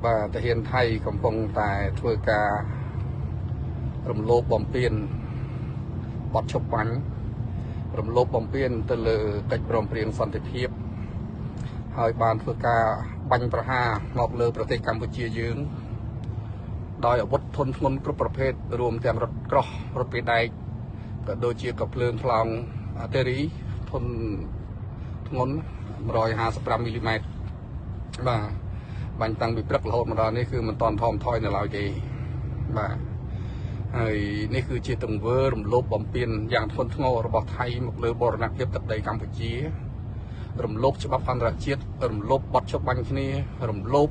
Và thể hiện thay cầm phong tại thưa ca rầm lốp bom piên bọt chụp bánh rầm lốp bom piên từ lờ cách bom piên phân tích hiệp hơi bàn thưa ca bánhประហាngọc lờประเทศกัมพูชียืงโดยอาวุธทนงนกรุ๊ปประเภทรวมទាំងរថក្រោះរថពីដែកក៏ដូចជាកភ្លើងថ្លង់អាតេរីทนងន155មីលីម៉ែត្របាទបាញ់តាំងពីព្រឹករហូតមកដល់នេះគឺមិនតន់ថមថយនៅឡើយទេបាទហើយនេះគឺជាទង្វើរំលោភបំពានយ៉ាងធ្ងន់ធ្ងររបស់ថៃមកលើបរណភាពទឹកដីកម្ពុជារំលោភច្បាប់អន្តរជាតិរំលោភបទច្បាញ់គ្នារំលោភ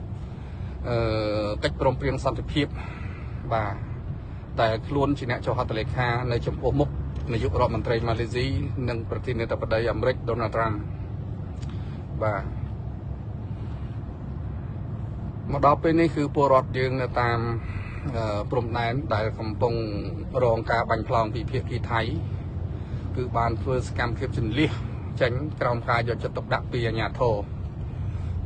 កិច្ចព្រមព្រៀងសន្តិភាពបាទតែខ្លួនជាអ្នកចុះហត្ថលេខានៅចំពោះមុខនាយករដ្ឋមន្ត្រីម៉ាឡេស៊ីនិងប្រធានាធិបតីអាមេរិកដូណាល់ត្រាំបាទមកដល់ពេលនេះគឺពលរដ្ឋយើងនៅតាមព្រំដែនដែលកំពុងរងការបាញ់ផ្លងពីភាគីថៃគឺបានធ្វើសកម្មភាពជន្លៀសចេញក្រោមការយកចិត្តទុកដាក់ពីអាជ្ញាធរ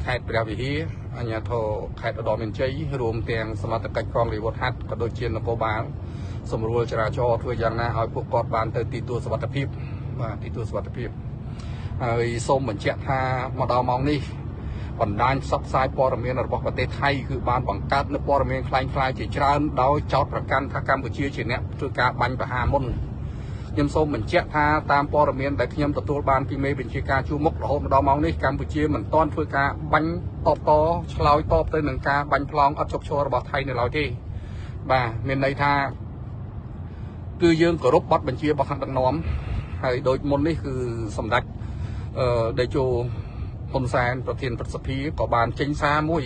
ខេត្តព្រះវិហារអាជ្ញាធរខេត្តឧត្តរមានជ័យរួមទាំងសមត្ថកិច្ចកងរាជអាវុធហត្ថក៏ដូចជានគរបាលសម្រួលចរាចរណ៍ធ្វើយ៉ាងណាឲ្យពួកគាត់បានទៅទីទួលសុវត្ថិភាពបាទទីទួលសុវត្ថិភាពហើយសូមបញ្ជាក់ថាមកដល់ម៉ោងនេះបណ្ដាញផ្សព្វផ្សាយព័ត៌មានរបស់ប្រទេសថៃគឺបានបង្កើតនូវព័ត៌មានคล้ายៗជាច្រើនដោយចោទប្រកាន់ថាកម្ពុជាជាអ្នកធ្វើការបាញ់ប្រហារមុនខ្ញុំសូមបញ្ជាក់ថាតាមព័ត៌មានដែលខ្ញុំទទួលបានពីមេបញ្ជាការជួរមុខរហូតមកដល់ម៉ោងនេះកម្ពុជាមិនទាន់ធ្វើការបាញ់តបតឆ្លើយតបទៅនឹងការបាញ់ប្លង់អត់ជោគជ័យរបស់ថៃនៅឡើយទេបាទមានន័យថាគឺយើងគោរពបទបញ្ជារបស់ខាងដឹកនាំហើយដូចមុននេះគឺសម្ដេចតេជោហ៊ុនសែនប្រធានព្រឹទ្ធសភាក៏បានចេញសារមួយ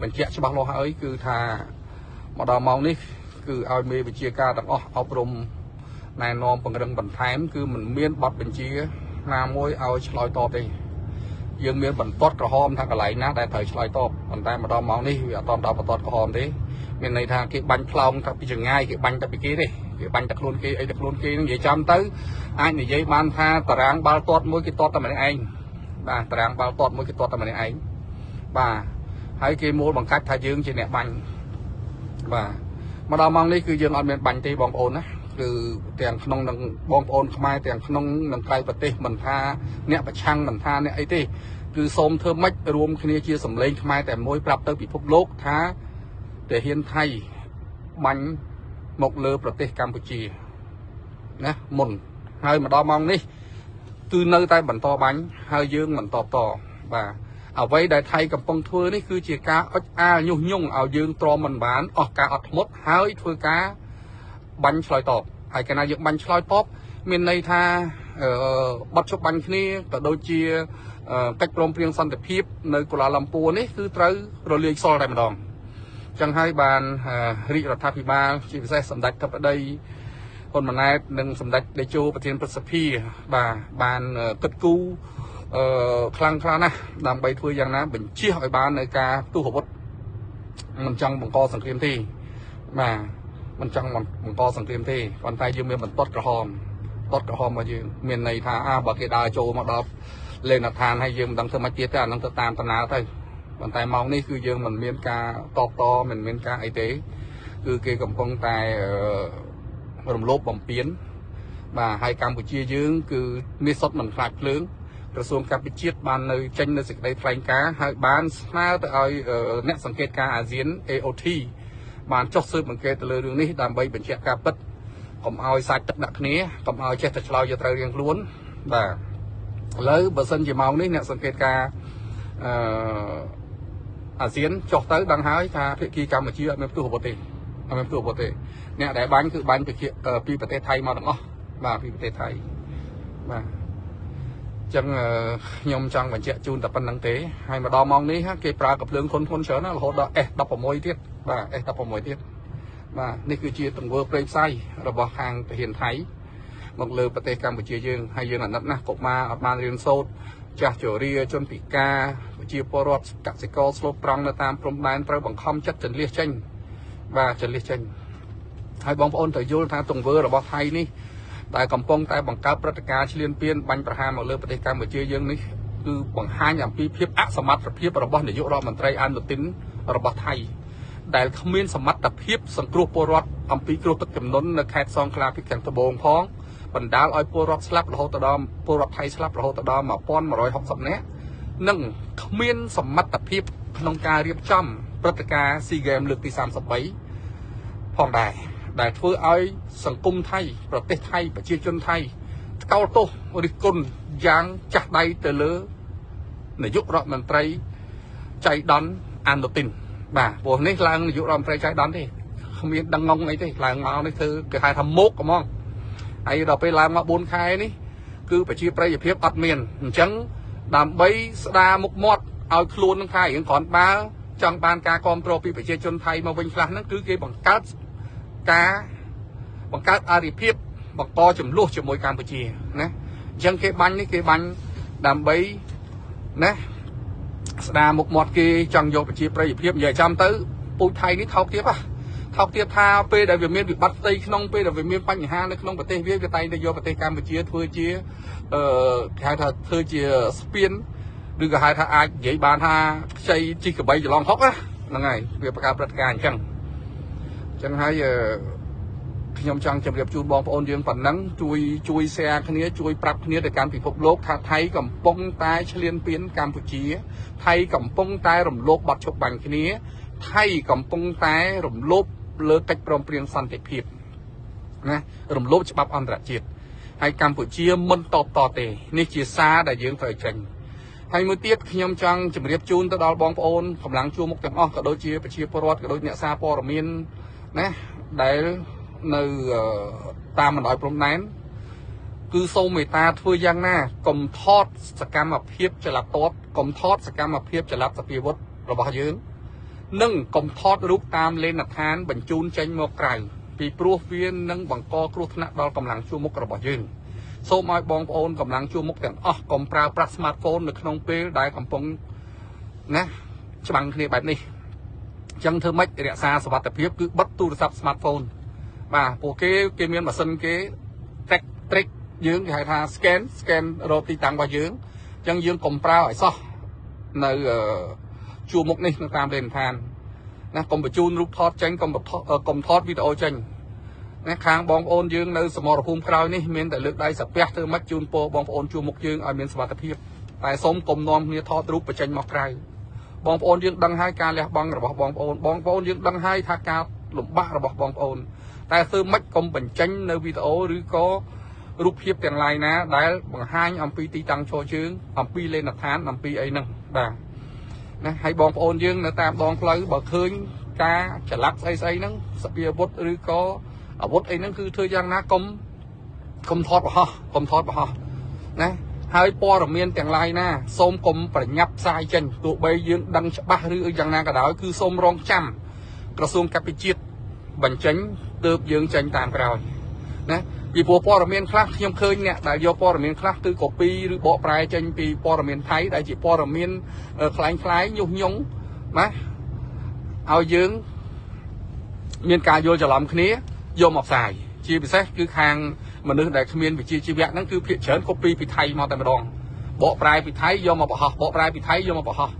បញ្ជាក់ច្បាស់លាស់ហើយគឺថាមកដល់ម៉ោងនេះគឺឲ្យមេវិជាការទាំងអស់អប់រំណែនាំពង្រឹងបន្ថែមគឺមិនមានបទបញ្ជាណាមួយឲ្យឆ្លើយតបទេយើងមានបន្ទាត់ក្រហមថាកន្លែងណាដែលត្រូវឆ្លើយតបប៉ុន្តែមកដល់ម៉ោងនេះវាអត់ដល់បន្ទាត់ក្រហមទេមានន័យថាគេបាញ់ផ្លោងថាពីចងាយគេបាញ់តែពីគេទេគេបាញ់តែខ្លួនគេអីតែខ្លួនគេនឹងនិយាយចាំទៅអាចនិយាយបានថាតារាងបាល់ទាត់មួយគេទាត់តែម្នាក់ឯងបាទតារាងបាល់ទាត់មួយគេទាត់តែម្នាក់ឯងបាទហើយគេមូលបង្កាច់ថាយើងជាអ្នកបាញ់បាទមកដល់ម៉ោងនេះគឺយើងអត់មានបាញ់ទេបងប្អូនណាគឺទាំងក្នុងនឹងបងប្អូនខ្មែរទាំងក្នុងនឹងក្រៅប្រទេសមិនថាអ្នកប្រឆាំងមិនថាអ្នកអីទេគឺសូមធ្វើម៉េចរួមគ្នាជាសម្លេងខ្មែរតែមួយប្រាប់ទៅពិភពលោកថាទាហានថៃបាញ់មកលើប្រទេសកម្ពុជាណាមុនហើយមកដល់ម៉ោងនេះគឺនៅតែបន្តបាញ់ហើយយើងមិនតបតបាទអ្វីដែលថៃកំពុងធ្វើនេះគឺជាការអុចអាលញុះញង់ឲ្យយើងទ្រាំមិនបានអស់ការអត់ធ្មត់ហើយធ្វើការបាញ់ឆ្លើយតបហើយកាលណាយើងបាញ់ឆ្លើយតបមានន័យថាបត់ជប់បាញ់គ្នាក៏ដូចជាកិច្ចព្រមព្រៀងសន្តិភាពនៅកូឡាឡំពួរនេះគឺត្រូវរលាយសល់តែម្ដងចឹងហើយបានរាជរដ្ឋាភិបាលជាពិសេសសម្ដេចធិបតីហ៊ុនម៉ាណែតនិងសម្ដេចតេជោប្រធានព្រឹទ្ធសភាបាទបានគិតគូរខ្លាំងណាស់ដើម្បីធ្វើយ៉ាងណាបញ្ជាឲ្យបាននៅការផ្ទុះអាវុធមិនចង់បង្កសង្គ្រាមទេបាទមិនចង់បង្កសង្គ្រាមទេប៉ុន្តែយើងមានបន្ទាត់ក្រហមរបស់យើងមានន័យថាបើគេដើរចូលមកដល់លេនដ្ឋានហើយយើងមិនដឹងធ្វើម៉េចទៀតទេអានឹងទៅតាមដំណើរទៅប៉ុន្តែម៉ោងនេះគឺយើងមិនមានការតបតមិនមានការអីទេគឺគេកំពុងតែរំលោភបំពានបាទហើយកម្ពុជាយើងគឺនេះសុទ្ធមិនខ្លាចភ្លើងក្រសួងកាពិជាតិបាននៅចេញនៅសេចក្តីថ្លែងការណ៍ហើយបានស្នើទៅឲ្យអ្នកសង្កេតការណ៍អាស៊ាន AOT បានចុះស៊ើបអង្កេតទៅលើរឿងនេះដើម្បីបញ្ជាក់ការពិតកុំឲ្យសាច់ទឹកដាក់គ្នាកុំឲ្យចេះតែឆ្លោយយកត្រូវរៀងខ្លួនបាទឥឡូវបើសិនជាម៉ោងនេះអ្នកសង្កេតការណ៍អាស៊ានចុះទៅដឹងហើយថាភាគីកម្ពុជាអត់មានផ្ទុះអាវុធទេអត់មានផ្ទុះអាវុធទេអ្នកដែលបាញ់គឺបាញ់ពីប្រទេសថៃមកទាំងអស់បាទពីប្រទេសថៃបាទចឹងខ្ញុំចង់បញ្ជាក់ជូនតែប៉ុណ្្នឹងទេហើយមកដល់ម៉ោងនេះគេប្រើកាភ្លើងធនច្រើនណាស់រហូតដល់ S16 ទៀតបាទ S16 ទៀតបាទនេះគឺជាទង្វើព្រៃផ្សៃរបស់ខាងទាហានថៃមកលើប្រទេសកម្ពុជាយើងហើយយើងអាណិតណាស់កុមារអត់បានរៀនសូត្រចាស់ជរាជនពិការប្រជាពលរដ្ឋកសិករស្លូតត្រង់នៅតាមព្រំដែនត្រូវបង្ខំចិត្តចន្លៀសចេញបាទចន្លៀសចេញហើយបងប្អូនត្រូវយល់ថាទង្វើរបស់ថៃនេះដែលកំពុងតែបង្កើតព្រឹត្តិការណ៍ឈ្លានពានបាញ់ប្រហារមកលើប្រទេសកម្ពុជាយើងនេះគឺបង្ហាញអំពីភាពអសមត្ថភាពរបស់នាយករដ្ឋមន្ត្រីអានុទីន របស់ថៃដែលគ្មានសមត្ថភាពសង្គ្រោះពលរដ្ឋអំពីគ្រោះទឹកជំនន់នៅខេត្តសង្ខ្លាភាគខាងត្បូងផងបណ្ដាលឲ្យពលរដ្ឋស្លាប់រហូតដល់ពលរដ្ឋថៃស្លាប់រហូតដល់1160នាក់និងគ្មានសមត្ថភាពក្នុងការរៀបចំព្រឹត្តិការណ៍ SEA Games លើកទី33ផងដែរដែលធ្វើឲ្យសង្គមថៃប្រទេសថៃប្រជាជនថៃថ្កោលទោសរិះគន់យ៉ាងចាស់ដៃទៅលើនាយករដ្ឋមន្ត្រីចៃដន្យអានុទីនបាទព្រោះនេះឡើងនាយករដ្ឋមន្ត្រីចៃដន្យទេគ្មានដឹងងងអីទេឡើងមកនេះធ្វើគេហៅថាមុខហ្មងហើយដល់ពេលឡើងមក4ខែនេះគឺប្រជាប្រិយភាពអត់មានអញ្ចឹងដើម្បីស្ដារមុខមាត់ឲ្យខ្លួននឹងថារៀងគ្រាន់បើចង់បានការគ្រប់គ្រងពីប្រជាជនថៃមកវិញខ្លះហ្នឹងគឺគេបង្កើតអារិភាពបង្កចំនួនជាមួយកម្ពុជាណាអញ្ចឹងគេបាញ់នេះគេបាញ់ដើម្បីណាស្ដារមុខមាត់គេចង់យកប្រជាប្រិយភាពនិយាយចាំទៅពូជថៃនេះថោកទៀតថាពេលដែលវាមានវិបត្តិផ្ទៃក្នុងពេលដែលវាមានបញ្ហានៅក្នុងប្រទេសវាតែងតែយកប្រទេសកម្ពុជាធ្វើជាគេហៅថាធ្វើជាស្ពានឬក៏ហៅថាអាចនិយាយបានថាខ្ចីជីកបីច្រឡំហុកហ្នឹងហើយវាបង្កើតព្រឹត្តិការណ៍អញ្ចឹងហើយខ្ញុំចង់ជម្រាបជូនបងប្អូនយើងប៉ុណ្ណឹងជួយ share គ្នាជួយប្រាប់គ្នាទៅកាន់ពិភពលោកថាថៃកំពុងតែឈ្លានពានកម្ពុជាថៃកំពុងតែរំលោភបទឈប់បាញ់គ្នាថៃកំពុងតែរំលោភលើកិច្ចព្រមព្រៀងសន្តិភាពណារំលោភច្បាប់អន្តរជាតិហើយកម្ពុជាមិនតបតទេនេះជាសារដែលយើងត្រូវចេញហើយមួយទៀតខ្ញុំចង់ជម្រាបជូនទៅដល់បងប្អូនកម្លាំងជួរមុខទាំងអស់ក៏ដូចជាប្រជាពលរដ្ឋក៏ដូចអ្នកសារព័ត៌មានណាដែលនៅតាមបណ្ដោយព្រំដែនគឺសូមមេត្តាធ្វើយ៉ាងណាកុំថតសកម្មភាពចល័តទាត់កុំថតសកម្មភាពចល័តសពាវុធរបស់យើងនិងកុំថតរូបតាមលេនដ្ឋានបញ្ជូនចេញមកក្រៅពីព្រោះវានឹងបង្កគ្រោះថ្នាក់ដល់កម្លាំងជួរមុខរបស់យើងសូមឲ្យបងប្អូនកម្លាំងជួរមុខទាំងអស់កុំប្រើប្រាស់ smartphone នៅក្នុងពេលដែលកំពុងណាច្បាំងគ្នាបែបនេះអញ្ចឹងធ្វើម៉េចរក្សាសុវត្ថិភាពគឺបិទទូរស័ព្ទ smartphone បាទពួកគេមានម៉ាស៊ីនគេ trick យើងគេហៅថា scan រកទីតាំងរបស់យើងអញ្ចឹងយើងកុំប្រើឲ្យសោះនៅជួរមុខនេះនៅតាមលេនដ្ឋានណាកុំបញ្ជូនរូបថតចេញកុំថតវីដេអូចេញណាខាងបងប្អូនយើងនៅសមរភូមិក្រោយនេះមានតែលើកដៃសាពះធ្វើម៉េចជូនពរបងប្អូនជួរមុខយើងឲ្យមានសុវត្ថិភាពតែសូមកុំនាំគ្នាថតរូបបញ្ចេញមកក្រៅបងប្អូនយើងដឹងហើយការលះបង់របស់បងប្អូនយើងដឹងហើយថាការលំបាករបស់បងប្អូនតែធ្វើម៉េចកុំបញ្ចេញនៅវីដេអូឬក៏រូបភាពទាំងឡាយណាដែលបង្ហាញអំពីទីតាំងឈរជើងអំពីលេនដ្ឋានអំពីអីហ្នឹងបាទណាហើយបងប្អូនយើងនៅតាមដងផ្លូវបើឃើញការចល័តស្អីហ្នឹងសពាវុធឬក៏អាវុធអីហ្នឹងគឺធ្វើយ៉ាងណាកុំថតបរហោះណាហើយព័ត៌មានទាំងឡាយណាសូមកុំប្រញាប់ផ្សាយចេញទោះបីយើងដឹងច្បាស់ឬយ៉ាងណាក៏ដោយគឺសូមរងចាំក្រសួងកាពិជាតិបញ្ចេញទើបយើងចេញតាមក្រោយណាពីព្រោះព័ត៌មានខ្លះខ្ញុំឃើញអ្នកដែលយកព័ត៌មានខ្លះគឺ copy ឬបកប្រែចេញពីព័ត៌មានថៃដែលជាព័ត៌មានคล้ายញុះញង់ណាឲ្យយើងមានការយល់ច្រឡំគ្នាយកមកផ្សាយជាពិសេសគឺខាងមនុស្សដែលគ្មានវិជ្ជាជីវៈហ្នឹងគឺភាគច្រើន copy ពីថៃមកតែម្ដងបកប្រែពីថៃយកមកបង្ហោះ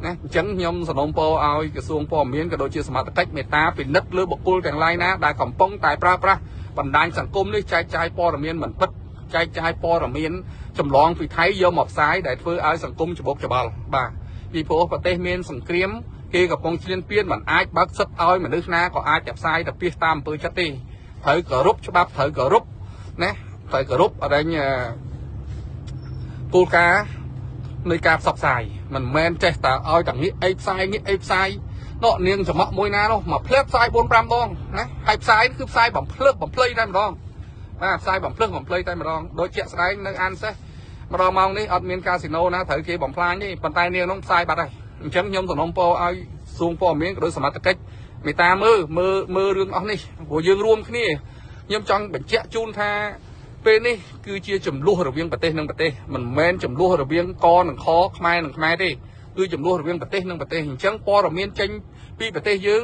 ណាអញ្ចឹងខ្ញុំសនំពរឲ្យក្រសួងព័ត៌មានក៏ដូចជាសមត្ថកិច្ចមេត្តាពិនិត្យលើបុគ្គលទាំងឡាយណាដែលកំពុងតែប្រើប្រាស់បណ្ដាញសង្គមនេះចែកចាយព័ត៌មានមិនពិតចែកចាយព័ត៌មានចម្លងពីថៃយកមកផ្សាយដែលធ្វើឲ្យសង្គមច្បុកច្បល់បាទពីព្រោះប្រទេសមានសង្គ្រាមគេកំពុងឈ្លានពានមិនអាចបើកសិទ្ធឲ្យមនុស្សណាក៏អាចតែផ្សាយតែពីតាមអំពើចិត្តទេត្រូវគោរពច្បាប់ត្រូវគោរពណាត្រូវគោរពអរិញគោលការណ៍នៃការផ្សព្វផ្សាយមិនមែនចេះតែឲ្យតែងាកអីផ្សាយនោះនាងចំអកមួយណានោះមកផ្លែផ្សាយ 4-5 ដងណាហើយផ្សាយគឺផ្សាយបំភ្លឺបំភ្លៃតែម្ដងបាទផ្សាយបំភ្លឺបំភ្លៃតែម្ដងដូចជាក់ស្ដែងនៅអានសេះម្ដងម៉ោងនេះអត់មានកាស៊ីណូណាត្រូវគេបំផ្លាញទេប៉ុន្តែនាងនោះផ្សាយបាត់ហើយអញ្ចឹងខ្ញុំសំណូមពរឲ្យសួងព័ត៌មានក៏ដូចសមត្ថកិច្ចមេត្តាមើលរឿងអស់នេះព្រោះយើងរួមគ្នាខ្ញុំចង់បញ្ជាក់ជូនថាពេលនេះគឺជាចំនួនរវាងប្រទេសនិងប្រទេសមិនមែនចំនួនរវាងកនិងខខ្មែរនិងខ្មែរទេគឺចំនួនរវាងប្រទេសនិងប្រទេសអញ្ចឹងព័ត៌មានចេញពីប្រទេសយើង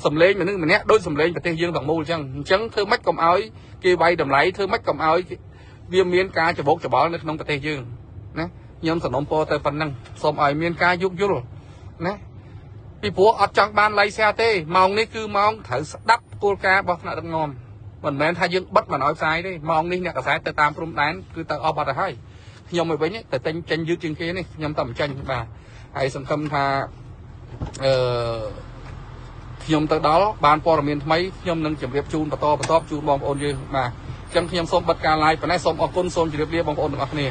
សម្លេងមនុស្សម្នាក់ដូចសម្លេងប្រទេសយើងទាំងមូលអញ្ចឹងធ្វើម៉េចកុំឲ្យគេវាយតម្លៃធ្វើម៉េចកុំឲ្យវាមានការច្បោកច្បល់នៅក្នុងប្រទេសយើងណាខ្ញុំសនំពរទៅប៉ុណ្ណឹងសូមឲ្យមានការយោគយល់ណា ពីព្រោះអត់ចង់បានលៃxeទេម៉ោងនេះគឺម៉ោងត្រូវស្ដាប់គោលការណ៍របស់ថ្នាក់ដឹកនាំមិនមែនថាយើងបិទមិនឲ្យផ្សាយទេម៉ោងនេះអ្នកកសែតទៅតាមព្រំដែនគឺទៅអស់បាត់ទៅហើយខ្ញុំមកវិញទៅទិញចេញយឺតជាងគេនេះខ្ញុំតែមិនចាញ់បាទហើយសង្ឃឹមថាខ្ញុំទៅដល់បានព័ត៌មានថ្មីខ្ញុំនឹងជម្រាបជូនបន្តជូនបងប្អូនយើងបាទអញ្ចឹងខ្ញុំសូមបិទការ live ប៉ុណ្ណេះសូមអរគុណសូមជម្រាបលាបងប្អូនទាំងអស់គ្នា